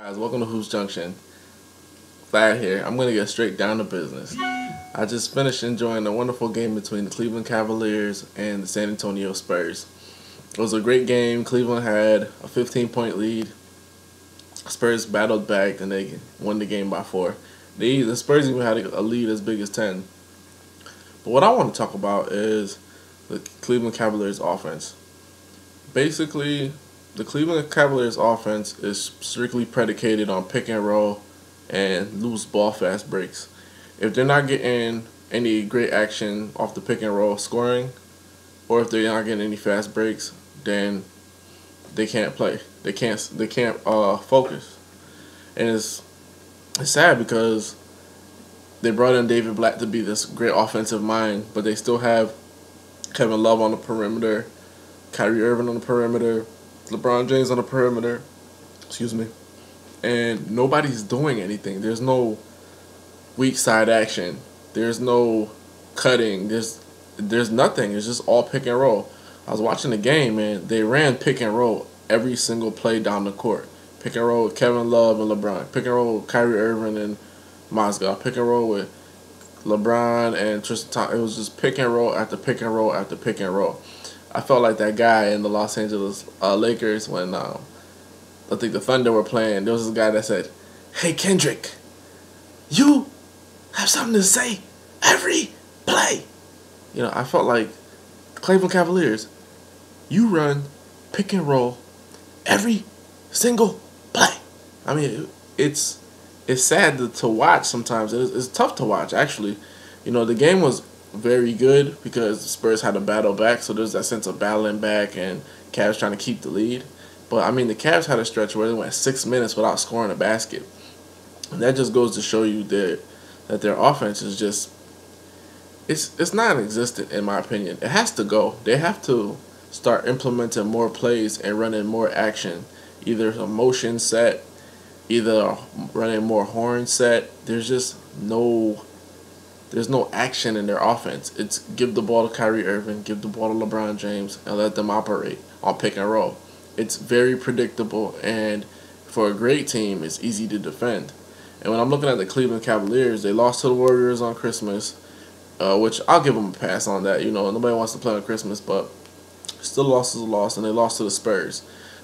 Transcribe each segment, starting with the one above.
Guys, welcome to Hoops Junction. Vlad here. I'm going to get straight down to business. I just finished enjoying a wonderful game between the Cleveland Cavaliers and the San Antonio Spurs. It was a great game. Cleveland had a 15-point lead. Spurs battled back and they won the game by 4. The Spurs even had a lead as big as 10. But what I want to talk about is the Cleveland Cavaliers offense. Basically, the Cleveland Cavaliers offense is strictly predicated on pick and roll and loose ball fast breaks. If they're not getting any great action off the pick and roll scoring, or if they're not getting any fast breaks, then they can't play. They can't focus. And it's sad because they brought in David Vlad to be this great offensive mind, but they still have Kevin Love on the perimeter, Kyrie Irving on the perimeter, LeBron James on the perimeter, and nobody's doing anything. There's no weak side action. There's no cutting. There's nothing. It's just all pick and roll. I was watching the game, man. They ran pick and roll every single play down the court. Pick and roll with Kevin Love and LeBron. Pick and roll with Kyrie Irving and Mozgov. Pick and roll with LeBron and Tristan Thompson. It was just pick and roll after pick and roll after pick and roll. I felt like that guy in the Los Angeles Lakers when I think the Thunder were playing. There was this guy that said, "Hey Kendrick, you have something to say every play." You know, I felt like Cleveland Cavaliers, you run pick and roll every single play. I mean, it's sad to watch sometimes. It's tough to watch, actually. You know, the game was very good because the Spurs had to battle back, so there's that sense of battling back and Cavs trying to keep the lead. But, I mean, the Cavs had a stretch where they went 6 minutes without scoring a basket. And that just goes to show you that their offense is just it's non-existent, in my opinion. It has to go. They have to start implementing more plays and running more action, either a motion set, either running more horn set. There's no action in their offense. It's give the ball to Kyrie Irving, give the ball to LeBron James, and let them operate on pick and roll. It's very predictable, and for a great team, it's easy to defend. And when I'm looking at the Cleveland Cavaliers, they lost to the Warriors on Christmas, which I'll give them a pass on that. You know, nobody wants to play on Christmas, but still lost is a loss, and they lost to the Spurs.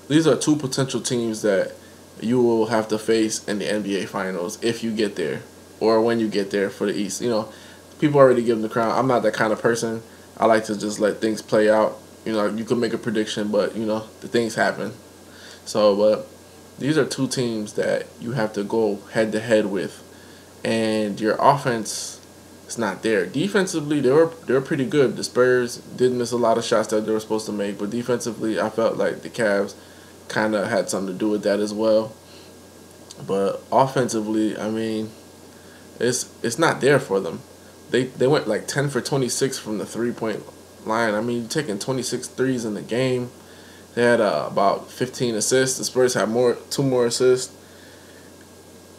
These are two potential teams that you will have to face in the NBA Finals if you get there, or when you get there for the East. You know, people already give them the crown. I'm not that kind of person. I like to just let things play out. You know, you can make a prediction, but, you know, the things happen. So, but these are two teams that you have to go head-to-head with. And your offense is not there. Defensively, they were pretty good. The Spurs did miss a lot of shots that they were supposed to make, but defensively, I felt like the Cavs kind of had something to do with that as well. But offensively, I mean, it's not there for them. They went like 10 for 26 from the three-point line. I mean, you're taking 26 threes in the game. They had about 15 assists. The Spurs had 2 more assists.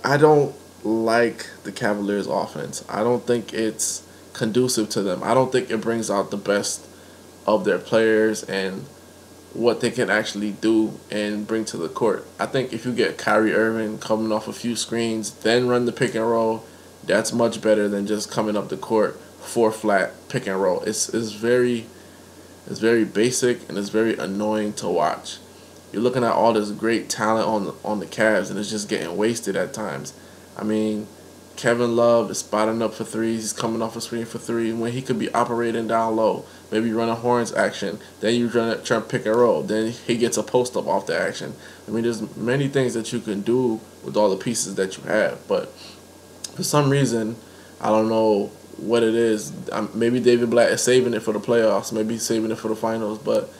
I don't like the Cavaliers' offense. I don't think it's conducive to them. I don't think it brings out the best of their players and what they can actually do and bring to the court. I think if you get Kyrie Irving coming off a few screens, then run the pick and roll, that's much better than just coming up the court 4 flat pick and roll. It's very basic and it's very annoying to watch. You're looking at all this great talent on the Cavs and it's just getting wasted at times. I mean, Kevin Love is spotting up for threes. He's coming off a screen for 3 when he could be operating down low. Maybe you run a horns action. Then you try to pick and roll. Then he gets a post up off the action. I mean, there's many things that you can do with all the pieces that you have. But for some reason, I don't know what it is. Maybe David Blatt is saving it for the playoffs. Maybe he's saving it for the finals. But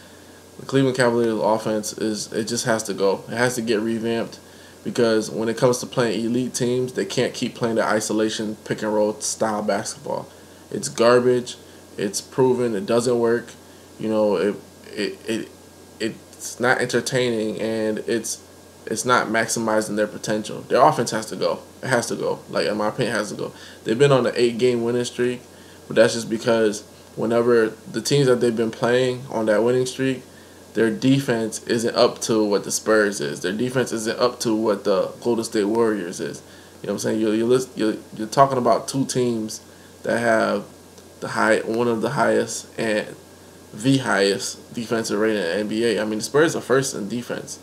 the Cleveland Cavaliers offense it just has to go. It has to get revamped. Because when it comes to playing elite teams, they can't keep playing the isolation pick and roll style basketball. It's garbage. It's proven it doesn't work. You know, it's not entertaining and it's not maximizing their potential. Their offense has to go. It has to go. Like, in my opinion, it has to go. They've been on an 8-game winning streak, but that's just because whenever the teams that they've been playing on that winning streak, their defense isn't up to what the Spurs is. Their defense isn't up to what the Golden State Warriors is. You know what I'm saying? You're talking about two teams that have one of the highest and the highest defensive rating in the NBA. I mean, the Spurs are first in defense.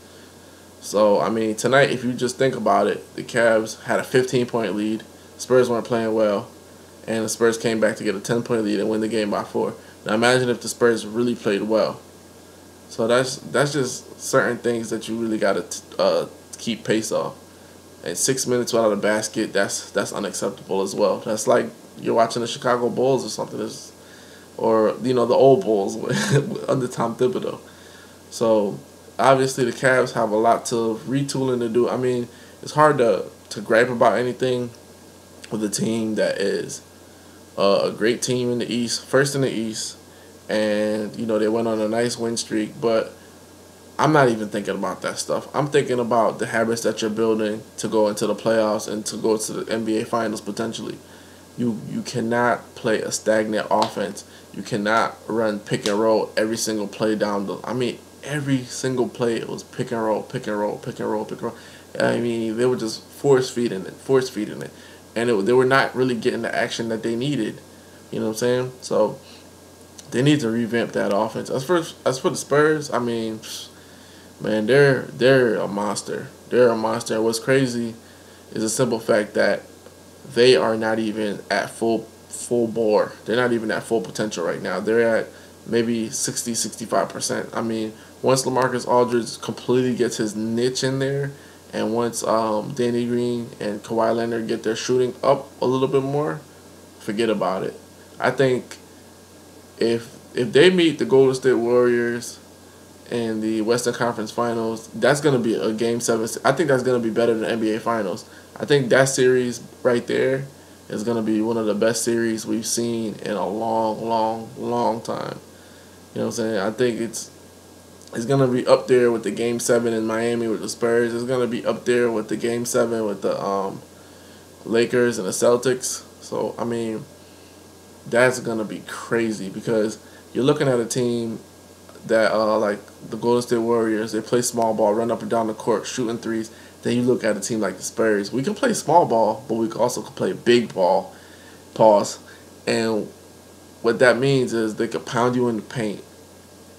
So, I mean, tonight, if you just think about it, the Cavs had a 15-point lead. Spurs weren't playing well, and the Spurs came back to get a 10-point lead and win the game by 4. Now, imagine if the Spurs really played well. So that's just certain things that you really got to keep pace of. And 6 minutes without a basket, that's unacceptable as well. That's like you're watching the Chicago Bulls or something, or the old Bulls under Tom Thibodeau. So obviously the Cavs have a lot to retooling to do. I mean, it's hard to gripe about anything with a team that is a great team in the East, first in the East, and they went on a nice win streak. But I'm not even thinking about that stuff. I'm thinking about the habits that you're building to go into the playoffs and to go to the NBA Finals potentially. You cannot play a stagnant offense. You cannot run pick and roll every single play down the. I mean, every single play it was pick and roll, pick and roll, pick and roll, pick and roll. I mean, they were just force feeding it, and they were not really getting the action that they needed. You know what I'm saying? So they need to revamp that offense. As for the Spurs, I mean, man, they're a monster. They're a monster. And what's crazy is the simple fact that they are not even at full bore. They're not even at full potential right now. They're at maybe 65%. I mean, once LaMarcus Aldridge completely gets his niche in there, and once Danny Green and Kawhi Leonard get their shooting up a little bit more, forget about it. I think if they meet the Golden State Warriors in the Western Conference Finals, that's going to be a Game 7. I think that's going to be better than NBA Finals. I think that series right there is going to be one of the best series we've seen in a long, long, long time. You know what I'm saying? I think it's going to be up there with the Game 7 in Miami with the Spurs. It's going to be up there with the Game 7 with the Lakers and the Celtics. So, I mean, that's going to be crazy because you're looking at a team that, like the Golden State Warriors, they play small ball, run up and down the court, shooting threes. Then you look at a team like the Spurs. We can play small ball, but we also can play big ball. Pause. And what that means is they could pound you in the paint,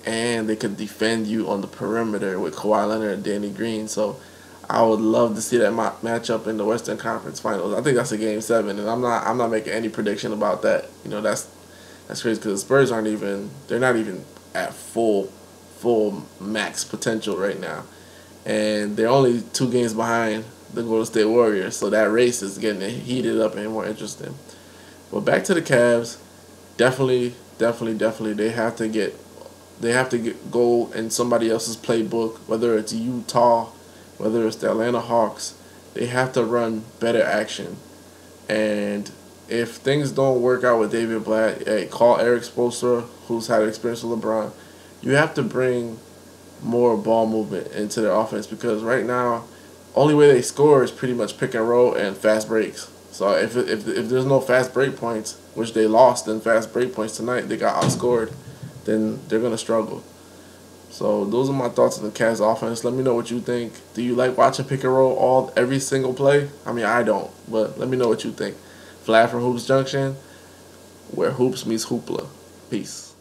and they could defend you on the perimeter with Kawhi Leonard and Danny Green. So I would love to see that matchup in the Western Conference Finals. I think that's a Game 7, and I'm not making any prediction about that. That's crazy because the Spurs they're not even at full max potential right now. And they're only 2 games behind the Golden State Warriors, so that race is getting heated up and more interesting. But back to the Cavs, definitely, they have to go in somebody else's playbook, whether it's Utah, whether it's the Atlanta Hawks. They have to run better action. And if things don't work out with David Vlad, hey, call Eric Spoelstra, who's had experience with LeBron. You have to bring more ball movement into their offense because right now, only way they score is pretty much pick and roll and fast breaks. So if there's no fast break points, which they lost in fast break points tonight, they got outscored, then they're gonna struggle. So those are my thoughts on the Cavs offense. Let me know what you think. Do you like watching pick and roll every single play? I mean, I don't, but let me know what you think. Vlad from Hoops Junction, where hoops meets hoopla. Peace.